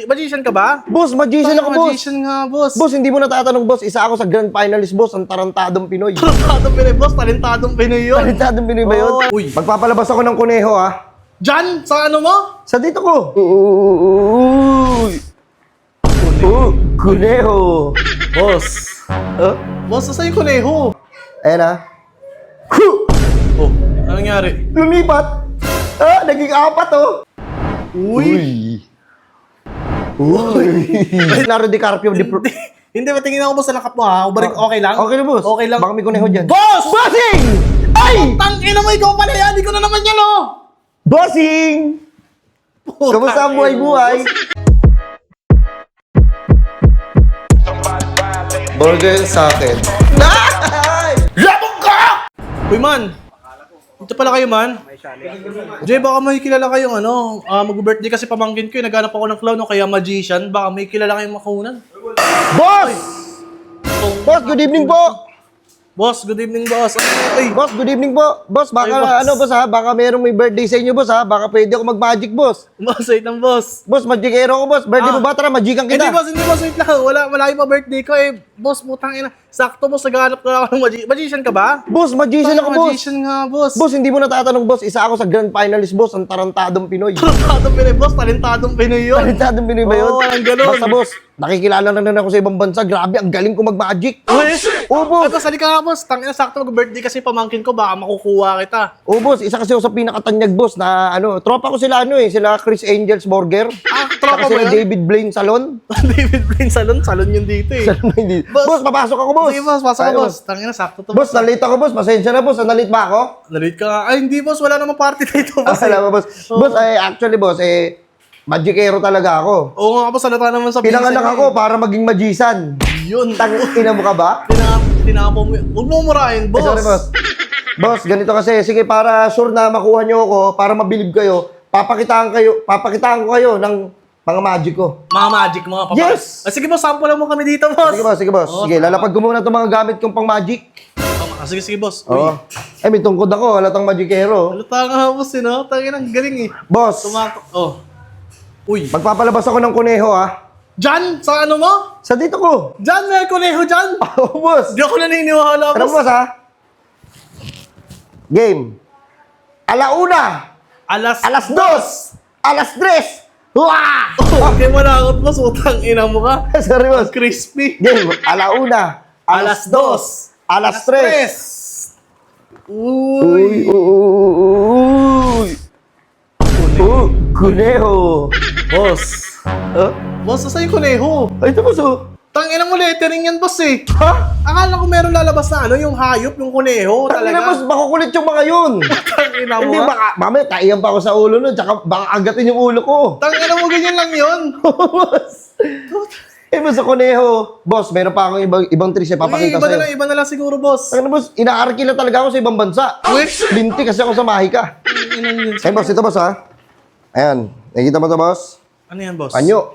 Magician ka ba? Boss, magician ako, boss. Magician nga, boss. Boss, hindi mo natatanong, boss. Isa ako sa grand finalist, boss. Ang tarantadong Pinoy. Talentadong Pinoy, boss. Talentadong Pinoy yun. Tarantadong Pinoy ba yun? Oo. Uy. Magpapalabas ako ng kuneho, ah. Diyan? Sa ano mo? Sa dito ko. Uy. Kuneho. Boss. Boss, saan yung kuneho? Ayan, ah. Oh, anong nangyari? Lumipat. Ah, naging apat, oh. Uy. Leonardo DiCaprio. Hindi, matingin ako, boss, sa lakap mo, ha? Okay lang? Okay na, boss. Okay lang. Baka may kuneho dyan. Boss! Bossing! Ay! Tangina mo, ikaw pala yan. Hindi ko na naman yan, oh. Bossing! Kamusta ang buhay-buhay? Burger sa akin. Labog ka! Uy, man. Dito pala kayo, man. Jay, baka may kilala kayong mag-birthday kasi pamangkin ko. Naghanap ako ng clown o kaya magician. Baka may kilala kayong makunan. Boss! Boss, good evening po! Boss, good evening, boss. Ay, Boss, good evening po. Boss, baka Ay, boss. boss ha, baka merong may birthday sa inyo, boss ha. Baka pwede ako mag-magic, boss. boss, wait lang, boss. Boss, magikero ko, boss. Birthday mo ba? Tara, magican kita. Hindi, boss, wait lang. Wala yung pa-birthday ko eh. Boss, putang ina. Sakto, boss, naghanap ko ako ng magician ka ba? Boss, magician ako, boss. Magician nga, boss. Boss, hindi mo natatanong, boss. Isa ako sa grand finalist, boss. Ang tarantadong Pinoy. Talentadong Pinoy, boss. Talentadong Pinoy yun. Tarantadong Pinoy ba yun? Oo, walang ganun. Basta, boss, nakikilala na ako sa ibang bansa. Grabe, ang galing ko mag-magic. Uy! Oo, boss. Ay, boss, halika nga, boss. Tangina, sakto mag-birthday kasi pamangkin ko. Baka makukuha kita. Oo, boss. Isa kasi ako sa pinakatanyag, boss, na tropa ko sila, sila Chris Angels Burger. Tropa Saka mo sila yun? David Blaine Salon. David Blaine Salon. Salon yun dito eh. Boss, papasok ako, boss. Sige, boss. Pasok Ay, ka, boss. Tangina, sakto to. Boss, nalit ako, boss. Pasensya na, boss. Nalit ba ako? Nalit ka nga. Ay, hindi, boss. Wala namang party dito, boss. Alam mo, boss. Boss, actually, boss, magikero talaga ako. Oo nga, boss. Salata naman sa Pinanganak bisan ako para maging magician. Yun. Tangina mo ka ba? Tinapo mo yun. Huwag mo murahin, boss. Sorry, boss. Boss, ganito kasi. Sige, para sure na makuha niyo ako, para mabilib kayo, papakitaan ko kayo ng mga magic ko. Mga magic mo. Yes! Sige, boss. Sample mo kami dito, boss. Sige, boss. Oo. Sige, lalapag ko muna itong mga gamit kong pang magic. Sige, boss. Oo. Ay, may tungkod ako. Halatang magikero. Halata nga, boss, Tangina, ang galing eh. Boss, Oh. Uy. magpapalabas ako ng kuneho, ah. Diyan? Sa ano mo? Sa dito ko. Diyan, may kuneho dyan. Oo, boss. Di ako naniniwala, Ano, boss. boss, ha? Game. Alauna. Alas Alas 2. Alas 3. Wah! Okay, malakot, boss. Utang ina mo ka. Sorry, boss. Crispy. Game. Alauna. Alas 2. Alas 3. Uy. Uy. Kuneho. Boss. Huh? Boss, saan yung kuneho? Ay, ito, boss, oh. Tangina mo, lettering yan, boss eh. Ha? Akala ko meron lalabas na yung hayop, yung kuneho. Tangina, boss, Talaga. makukulit yung mga yun. Tangina mo. Hindi, ha? baka, mamaya, taiyan pa ako sa ulo nun, tsaka baka agatin yung ulo ko. Tangina mo, ganyan lang yun. Boss. Eh, boss, sa kuneho. Boss, meron pa akong ibang tricks na papakita sa'yo. Iba na lang siguro, boss. Ano, boss, inaarkila talaga ako sa ibang bansa. Uy. Linti kasi ako sa Mahika. Eh, boss, ito, boss, ha? Ayan. Nakikita mo to, boss? Ano yan, boss? Panyo.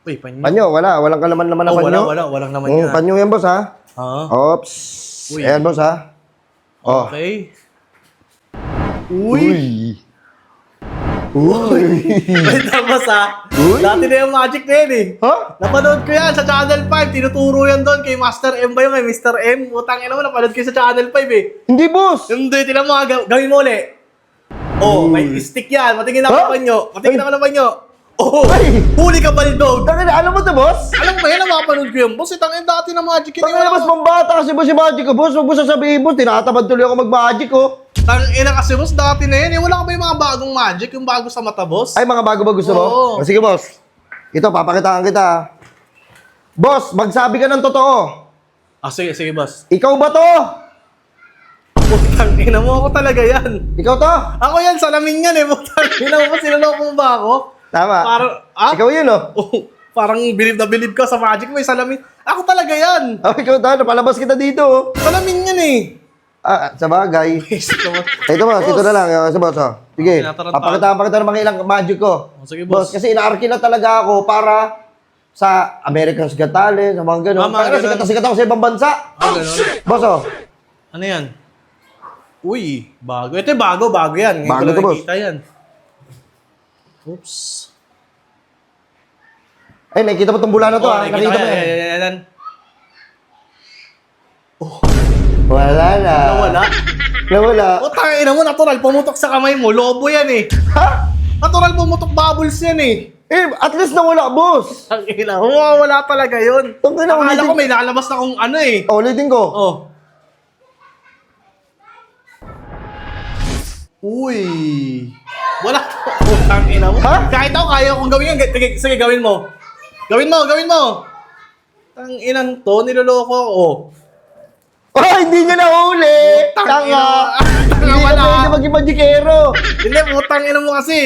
Uy, panyo. Panyo, walang kalaman-laman na Oh, panyo. walang naman yan. Panyo yan, boss, ha? Oo. Oops. Uy. Ayan, boss, ha? Oh. Okay. Uy. Uy. Wait lang, boss, ha? Uy. Dati na yung magic na yan eh. Ha? Napanood ko yan sa Channel 5. Tinuturo yan doon kay Master M ba yun? Kay Mr. M. Utang ina mo, napanood ko yun sa Channel 5 eh. Hindi, boss. Hindi, tinan mo, gawin mo ulit. Oh, may stick yan. Matingin ako Ha? ng panyo. Matingin Ay. ako ng panyo. Oh, Ay. huli ka balidog. Tangina, alam mo to, boss? Alam mo ba yan, napapanood ko yun, boss? Itangin dati na magic. Hindi Tangina, boss, pambata kasi boss, si Magic ko, boss. Huwag mo sasabihin, boss. Tinatamad tuloy ako mag-magic, oh. Tangina kasi, boss, dati na yan. Wala ka ba yung mga bagong magic? Yung bago sa mata, boss? Ay, mga bago ba gusto mo? Oo. O, sige, boss. Ito, papakitaan kita. Boss, magsabi ka ng totoo. Sige, boss. Ikaw ba to? Putang ina mo, ako talaga yan. Ikaw to? Ako yan, salamin yan eh. Putang ina mo, sinuloko mo ba ako? Tama. Ikaw yun, oh. Oh, parang bilib na bilib ka sa magic, may salamin. Ako talaga yan. Oh, ikaw to. Napalabas kita dito, oh. Salamin yan eh. Sa bagay. Isip naman. Ito, boss. Ito na lang. Sa boss, oh. Sige. Tinataranta. Papakitaan pa kita ng mga ilang magic ko. Sige, boss. Kasi inaarkila talaga ako para sa American's Got Talent, sa mga ganun. Mga Para ganun. sikat na sikat ako sa ibang bansa. Ganun. Boss, oh. Ano yan? Uy, bago. Ito yung bago yan. Ngayon Bago ko lang to, boss. nakikita yan. Oops. Ay, nakikita mo itong bula na to, ha? Nakita mo yan. Yan. Wala na. Nawala. Nawala. Putang ina mo, natural. Pumutok sa kamay mo. Lobo yan eh. Ha? Natural pumutok bubbles yan eh. Eh, at least nawala, boss. Ang ina mo, wala talaga yun. Tangina, Akala ulitin- ko may nakalabas na kung ano eh. Ulitin ko. Oh. Uy. Wala. Putang ina mo. Ha? Kahit ako, kaya kong gawin yan. Sige, gawin mo. Gawin mo. Tang inang to, niloloko ako. Oh, hindi niya nahuli. Tang ina. Tanga. Hindi Wala. ka pwede maging magikero. Hindi, putang ina mo kasi.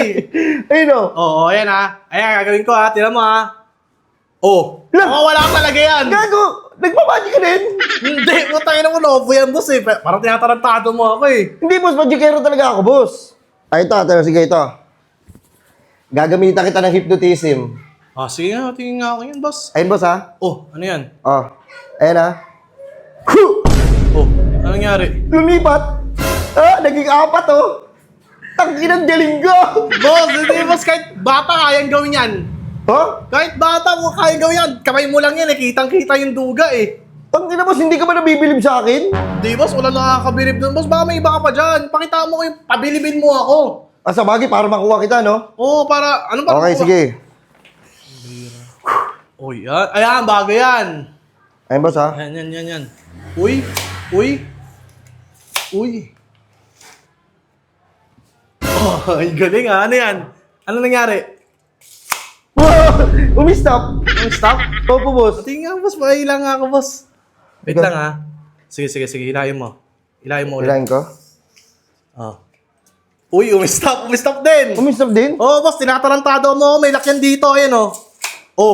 Ayun o. Oo, ayan ha. Ayan, gagawin ko ha. Tira mo ha. Oh. Lang. Oh, wala talaga yan. Gago. Nagmamagic ka din. Hindi, putang ina mo, lobo yan, boss eh. Parang tinatarantado mo ako eh. Hindi, boss. Magikero talaga ako, boss. Ay, ito. Sige, ito. Gagamitan kita ng hypnotism. Ah, sige nga, tingin nga ako yan, boss. Ayun, boss, ha? Oh, ano yan? Oh. Ayan, ha? Oh, ano nangyari? Lumipat. Ah, naging 4, oh. Tangin ang galing ko. Boss, hindi, boss, kahit bata kayang gawin yan. Huh? Kahit bata mo kayang gawin yan. Kamay mo lang yan eh, kitang-kita yung duga eh. Tangin na, boss. Hindi ka ba nabibilib sa akin? Hindi, boss, wala nakakabilib doon. Boss, baka may iba ka pa dyan. Pakita mo ko yung pabilibin mo ako. Ah, sa bagay, para makuha kita, no? Oo, para, ano ba? Okay, sige. Oh, yan. Ayan, bago yan. Ayun, boss, ha? Yan. Uy. Oh, ay galing ah. Ano yan? Ano nangyari? Wow! Umistop. Oh, stop? Opo, boss. Tingnan nga, boss. Pakailang nga ako, boss. Wait lang ah. Sige. Hilahin mo. Hilahin mo ulit. Kailangan ko? Oh. Uy, umistop din. Umistop din? Oh, boss, tinatarantado mo. May lock yan dito. Ayan oh. Oh,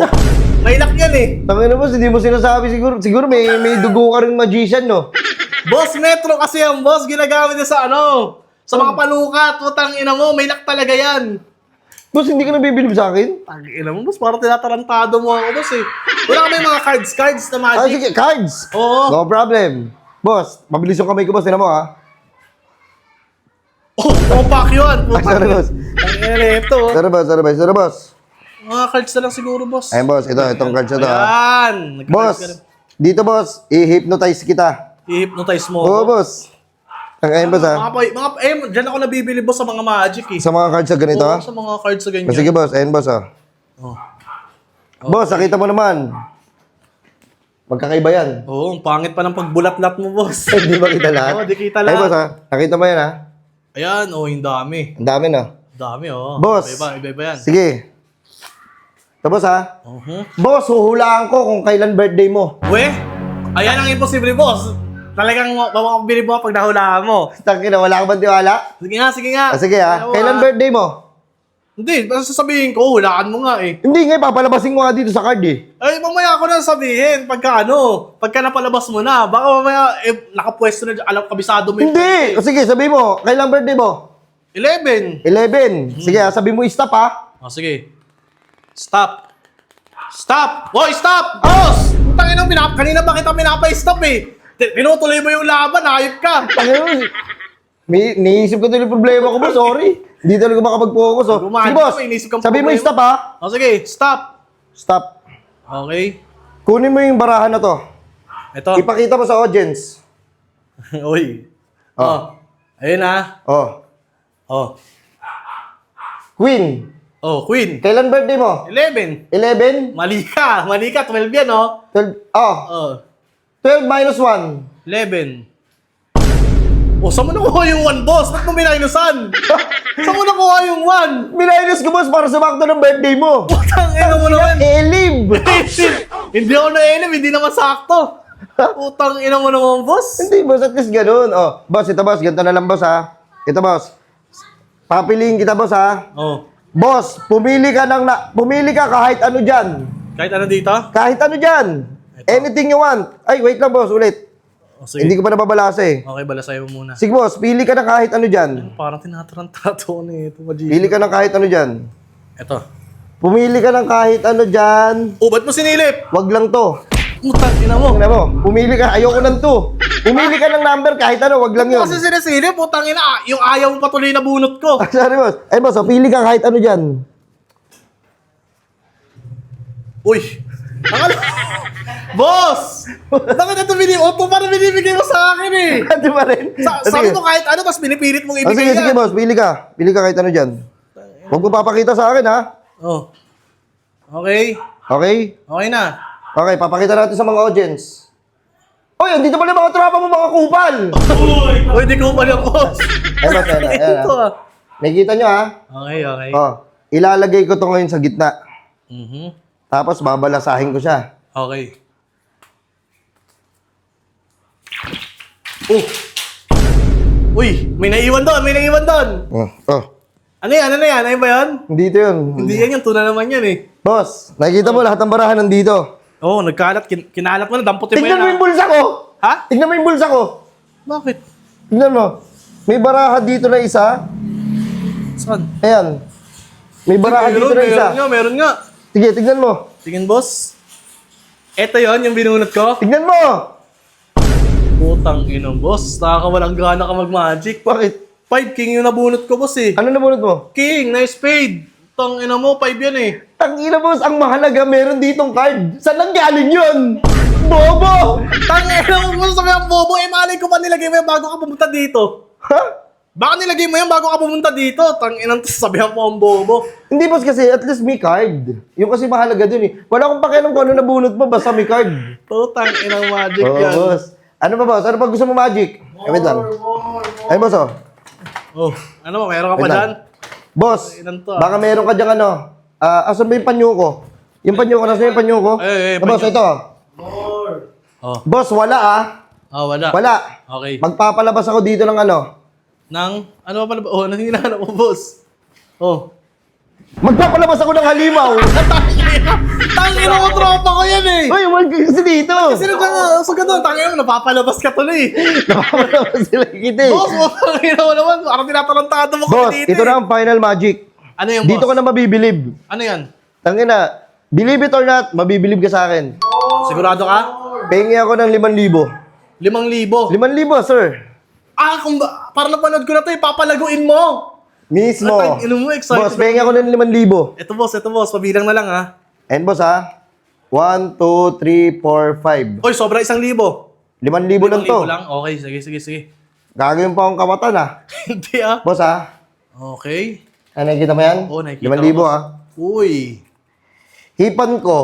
may lock yan eh. Tangin na, boss. Hindi mo sinasabi siguro. Siguro may dugo ka rin magician, no? Boss, metro kasi ang boss. Ginagamit niya sa ano? Sa mga panukat. Putang ina mo. May lock talaga yan. Boss, hindi ka nabibilib sa akin? Tangina mo, boss. Parang tinatarantado mo ako, boss eh. Wala kami mga cards na Ah, magic. sige. Cards. Oo. No problem. Boss, mabilis yung kamay ko, boss. Tinan mo, ha? Oh, pupak yun. Ay, sorry, boss. Tangina ito. Sorry, boss. Mga cards na lang siguro, boss. Ayun, boss. Itong cards na to, ha? Ayan. Boss, dito, boss. I-hypnotize kita. I-hypnotize mo. Oo, ako. boss. Ayun, boss, ha? Diyan ako nabibili, boss, sa mga magic eh. Sa mga cards na ganito, ha? Oo, sa mga cards sa ganyan. Sige, boss. Ayun, boss, ha? Oh. Boss, nakita mo naman. Magkakaiba yan. Oo, ang pangit pa ng pagbulat-lat mo, boss. Hindi ba kita lahat? Oo, di kita Ayun, lahat. boss, ha? Nakita mo yan, ha? Ayan, oh, yung dami. Ang dami, no? Dami, oh. Boss. Iba yan. Sige. Ito, boss, ha? Uh-huh. Boss, huhulaan ko kung kailan birthday mo. We, ayan ang imposible, boss. Talagang mapapabilib mo pag nahulaan mo. Tangina, wala ka bang tiwala? Sige nga. Ah, sige, ha? Ayaw, Kailan birthday mo? Hindi, basta sasabihin ko, hulaan mo nga eh. Hindi nga, papalabasin ko nga dito sa card, eh. Ay, mamaya ako na sabihin, pagka napalabas mo na, baka mamaya, nakapwesto na dyan, alam, kabisado mo yung Hindi! O sige, sabi mo, kailan birthday mo? 11. 11. Sige, ha? Sabi mo, stop, ha? O, sige. Stop! Hoy, stop! Boss! Putang ina, kanina ba kita pinapa-stop eh? Pinutuloy mo yung laban, hayop ka! Tangina mo, niisip ko tuloy yung problema ko, boss. Sorry. Hindi talaga makapag-focus, oh. Gumagod Sige, boss. ko, inisip kang Sabi mo, problema. stop, ha? O, sige, stop! Stop. Okay. Kunin mo yung barahan na to. Ito. Ipakita mo sa audience. Uy. Oh. Oh. Ayun na. Oh. Oh. Queen. Oh, Queen. Kailan birthday mo? 11. 11? Mali ka, 12 yan, oh. 12? Oh. Oh. 12 minus 1. 11. Oh, saan mo nakuha yung 1, boss? Ba't mo minusan? Saan mo nakuha yung 1? Minus ko, boss, para sumakto ng birthday mo. Putang ina mo naman. Elib. Hindi ako na-elim, hindi naman sakto. Putang ina mo naman, boss. Hindi, boss, at least ganun. Oh, boss, ito, boss. Ganito na lang, boss, ha? Ito, boss. Papiliin kita, boss, ha? Oh. Boss, pumili ka kahit ano dyan. Kahit ano dito? Kahit ano dyan. Anything you want. Ay, wait lang, boss, ulit. Oh, sige. Hindi ko pa nababalasa, eh. Okay, balasay mo muna. Sige, boss, pili ka ng kahit ano dyan. Parang tinatarantado ko na ito, Pili ka ng kahit ano dyan. Ito. Pumili ka ng kahit ano dyan. Oh, ba't mo sinilip? Wag lang to. Putang ina mo. Tingnan mo, pumili ka. Ayoko ng to. Pumili ka ng number kahit ano, wag lang yun. Kasi sinisilip, putang ina. Yung ayaw mo patuloy na bunot ko. Sorry, boss. Ay, boss, pili ka kahit ano dyan. Uy! Akala... Boss! Bakit ito auto para binibigay mo sa akin eh? Di ba rin? Sabi mo kahit ano, tapos pinipilit mong Sige, ibigay sige yan. boss, pili ka. Pili ka kahit ano dyan. Huwag mo papakita sa akin, ha? Oh. Okay. Okay? Okay na. Okay, papakita natin sa mga audience. Oy, andito pala yung mga tropa mo, mga kupal! Uy, di ko pa yung boss. Ayan, boss, ayan, ayan. Ito ah. Nakikita nyo, ha? Okay, okay. Oh, ilalagay ko to ngayon sa gitna. Mhm. Tapos babalasahin ko siya. Okay. Oh! Uy, may naiwan doon, may naiwan doon. Oh. Ano yan, ano yan? Ano ba yan? Dito yun. Hindi yan yung tuna naman yan eh. Boss, nakikita mo lahat ng barahan nandito. Oo, nagkalat, kinalat mo na, damputin mo Tignan mo yan. yung bulsa ko! Ha? Tignan mo yung bulsa ko! Bakit? Tignan mo. May baraha dito na isa. Saan? Ayan. May baraha dito na isa. Meron nga, meron nga. Sige, tignan mo. Tingin, boss. Ito yon yung binunot ko. Tignan mo! Putang inong, boss. Nakakawalang gana ka mag-magic. Bakit? 5 king yung nabunot ko, boss eh. Ano nabunod mo? King, nice spade. Tang ina mo, 5 yan eh. Tangina boss, ang mahalaga meron ditong card. Saan lang galing yun? Bobo! Tang ina mo, boss, sabi ang bobo. Eh, malay ko pa nilagay mo yan bago ka pumunta dito. Ha? Baka nilagay mo yan bago ka pumunta dito. Tang ina, sabihan mo ang bobo. Hindi boss kasi at least may card. Yung kasi mahalaga dun eh. Wala akong pakialam kung ano nabunot mo, basta may card. Putang inang magic Oo, yan. boss. Ano pa boss? Ano pa gusto mo magic? Wait lang. Ay boss oh. Oh, ano ba? Meron ka pa Wait lang. dyan? Boss, Ilan to, ah? baka meron ka dyan ano. Asan ba yung panyo ko? Yung panyo ko, nasa yung panyo ko? Boss, panyo. ito. Oh. Boss, wala ah. Oh, wala. Wala. Okay. Magpapalabas ako dito ng ano. Nang, ano pa pala ba? Oh, nang hinahanap mo, boss. Oh. Magpapalabas ako ng halimaw. Tangina mo, tropa ko yan eh. Uy, wag ka kasi dito. Sino ka nga? So ganun, tangina mo, napapalabas ka tuloy. Napapalabas sila kita eh. Boss, tangina mo naman. Parang tinatalantado mo Boss, kami dito. ito na ang final magic. Ano yung Dito boss? ka na mabibilib. Ano yan? Tangina, believe it or not, mabibilib ka sa akin. Sigurado ka? Pengi ako ng 5,000. 5,000. 5,000, sir. Ah, kung parang napanood ko na to eh, papalaguin mo. Mismo. Atay, ino mo, excited. Boss, pengi ako ng 5,000. Ito boss, pabilang na lang ha. And boss ha, 1, 2, 3, 4, 5. Oy, sobra 1,000. 5,000 lang to. 5,000 lang? Okay, sige. Gagawin pa akong kamatan ha. Hindi ah. Boss ha, Okay. nakikita mo yan? Oo, nakikita 5,000 ko, ha. Uy. Hipan ko.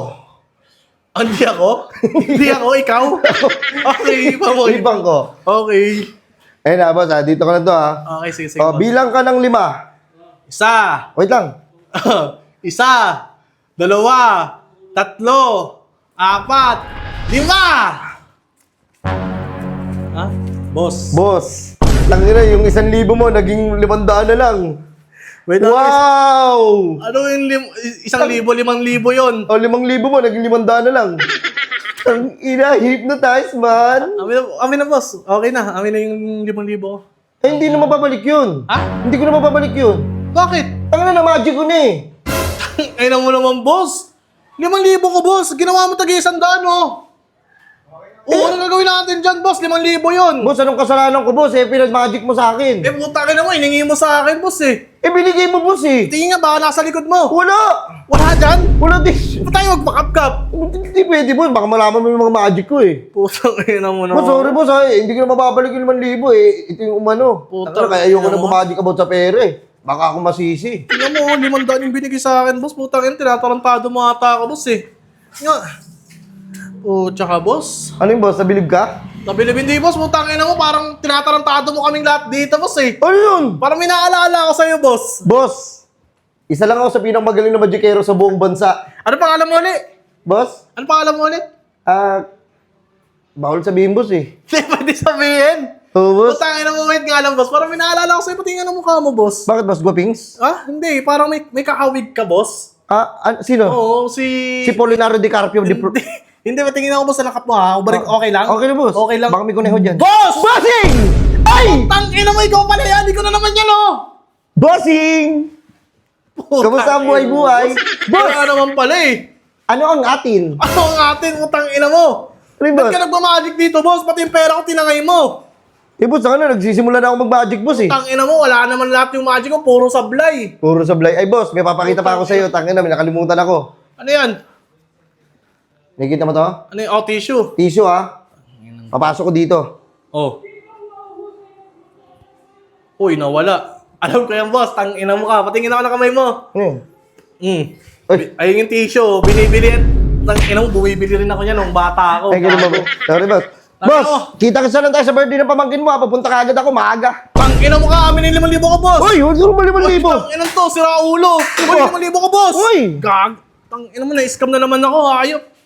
Hindi ako? Hindi ako, ikaw? Okay, pamoy. Hipan ko. Okay. Ayun na, boss ha, dito ka na to ha. Okay, sige. O, bilang ka ng 5. Isa. Wait lang. Isa. 2. 3. 4. 5. Ha? Boss. Boss, tangina yung 1,000 mo, naging 500 na lang. Wait, Wow! ano yung 1,000, 5,000 yun? O, 5,000 mo, naging 500 na lang. Ang ina, hypnotize, man. Amin na, boss. Okay na. Amin na yung 5,000 ko. Eh, hindi na mababalik yun. Ha? Hindi ko na mababalik yun. Bakit? Tangina na, magic ko na eh. Ay mo naman, boss. 5,000 ko, boss. Ginawa mo tagi-100, oh. Oo, ano gagawin natin dyan, boss? 5,000 yun. Boss, anong kasalanan ko, boss? Eh, pinag-magic mo sa akin. Eh, putake na mo. Hiningi mo sa akin, boss, eh. Eh, binigay mo, boss eh. Tingin nga, baka nasa likod mo. Wala! Wala dyan? Wala din. Ba't tayo magpakapkap? Hindi pwede, boss. Baka malaman mo yung mga magic ko eh. Putang ina mo Boss, naman. sorry, boss ha. Hindi ko na mababalik yung 5,000 eh. Ito yung umano. Puta, Kaya ayoko ina na mo. bumagic about sa pera eh. Baka ako masisi. Tingnan mo, 500 yung binigay sa akin, boss. Putang ina, tinatarantado mo ata ako, boss, eh. Nga. Oh, tsaka, boss. Ano yung boss? Nabilib ka? Nabilib hindi, boss. Putang ina mo, parang tinatarantado mo kaming lahat dito, boss, eh. Ano yun? Parang may naalala ako sa'yo, boss. Boss, isa lang ako sa pinakamagaling na magikero sa buong bansa. Ano pangalan mo ulit? Boss, Ano pangalan mo ulit? bawal sabihin boss eh. Hindi pwede sabihin. Oo, boss. Putang ina mo, wait nga lang, boss. Parang may naalala ako sa'yo, pati nga ng mukha mo, boss. Bakit boss, guwapings? Ah, hindi. Parang may kakawig ka, boss. Sino? Oo, si... Si Polinario DiCarpio. Hindi, patingin ako, boss, sa lakap mo, ha? Okay lang? Okay na boss. Okay lang. Baka may kuneho dyan. Boss! Bossing! Ay! Tang ina mo, ikaw pala yan. Hindi ko na naman yan, oh. Bossing! Kamusta ang buhay-buhay? Boss! Kaya naman pala, eh. Ano ang atin? Ano ang atin, utang ina mo? Ano yun, Ba't boss? ka nagmamagic dito, boss? Pati yung pera ko tinangay mo. Eh boss, ano, nagsisimula na ako mag-magic boss eh. Tang ina mo, wala naman lahat yung magic ko. Puro sablay. Puro sablay. Ay boss, may papakita pa ako sa iyo. Tangina, may nakalimutan ako. Ano yan? Nakikita mo to? Ano yung tissue? Tissue ha. Papasok ko dito. Oh. Uy, nawala. Alam ko yan, boss. Tangina mo ka. Patingin ako ng kamay mo. Ano yun? Ay. Ayun yung tissue. Binibili at tangina mo, bumibili rin ako niya nung bata ako. Ay, ganun ba? Sorry, boss. Boss, kita kasi lang tayo sa birthday ng pamangkin mo ha. Papunta ka agad ako, maaga. Tangina mo ka. Amin yung 5,000 ko, boss. Uy, huwag mo 5,000. Tangina to, sira ulo. Uy, 5,000 ko, boss. Uy. Gag. Tangina mo, na-scam na naman ako. Ayop.